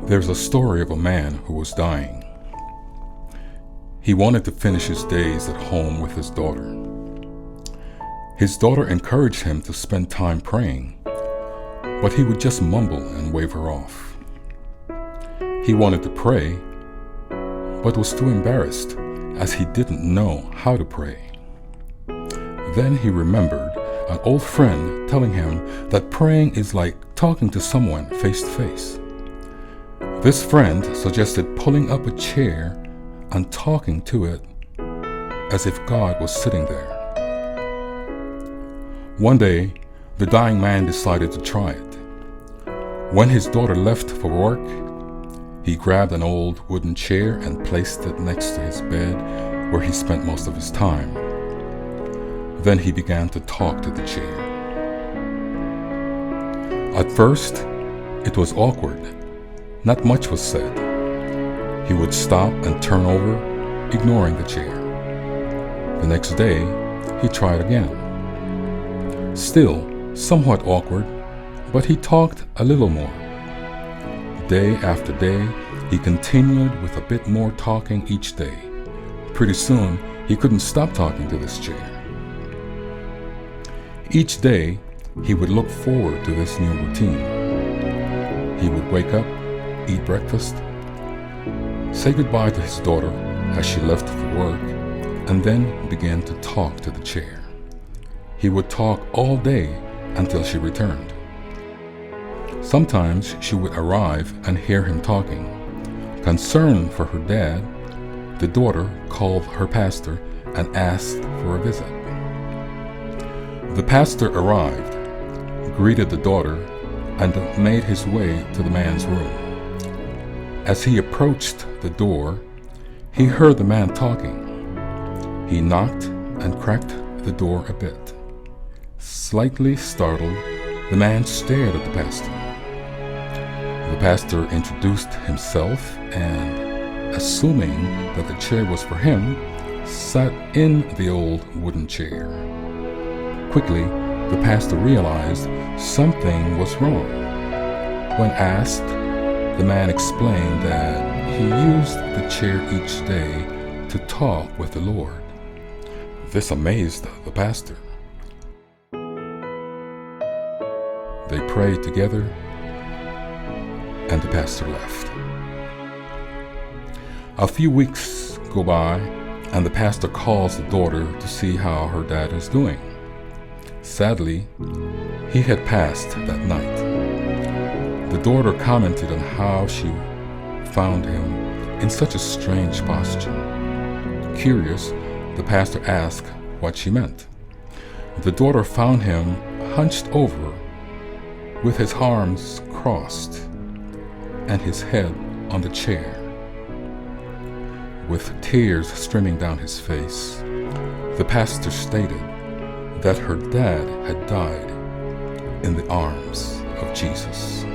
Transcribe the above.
There's a story of a man who was dying. He wanted to finish his days at home with his daughter. His daughter encouraged him to spend time praying, but he would just mumble and wave her off. He wanted to pray, but was too embarrassed as he didn't know how to pray. Then he remembered an old friend telling him that praying is like talking to someone face to face. This friend suggested pulling up a chair and talking to it as if God was sitting there. One day, the dying man decided to try it. When his daughter left for work, he grabbed an old wooden chair and placed it next to his bed where he spent most of his time. Then he began to talk to the chair. At first, it was awkward. Not much was said. He would stop and turn over, ignoring the chair. The next day, he tried again. Still somewhat awkward, but he talked a little more. Day after day, he continued with a bit more talking each day. Pretty soon, he couldn't stop talking to this chair. Each day, he would look forward to this new routine. He would wake up, eat breakfast, say goodbye to his daughter as she left for work, and then began to talk to the chair. He would talk all day until she returned. Sometimes she would arrive and hear him talking. Concerned for her dad, the daughter called her pastor and asked for a visit. The pastor arrived, greeted the daughter, and made his way to the man's room. As he approached the door, he heard the man talking. He knocked and cracked the door a bit. Slightly startled, the man stared at the pastor. The pastor introduced himself and, assuming that the chair was for him, sat in the old wooden chair. Quickly, the pastor realized something was wrong. When asked, the man explained that he used the chair each day to talk with the Lord. This amazed the pastor. They prayed together, and the pastor left. A few weeks go by, and the pastor calls the daughter to see how her dad is doing. Sadly, he had passed that night. The daughter commented on how she found him in such a strange posture. Curious, the pastor asked what she meant. The daughter found him hunched over with his arms crossed and his head on the chair. With tears streaming down his face, the pastor stated that her dad had died in the arms of Jesus.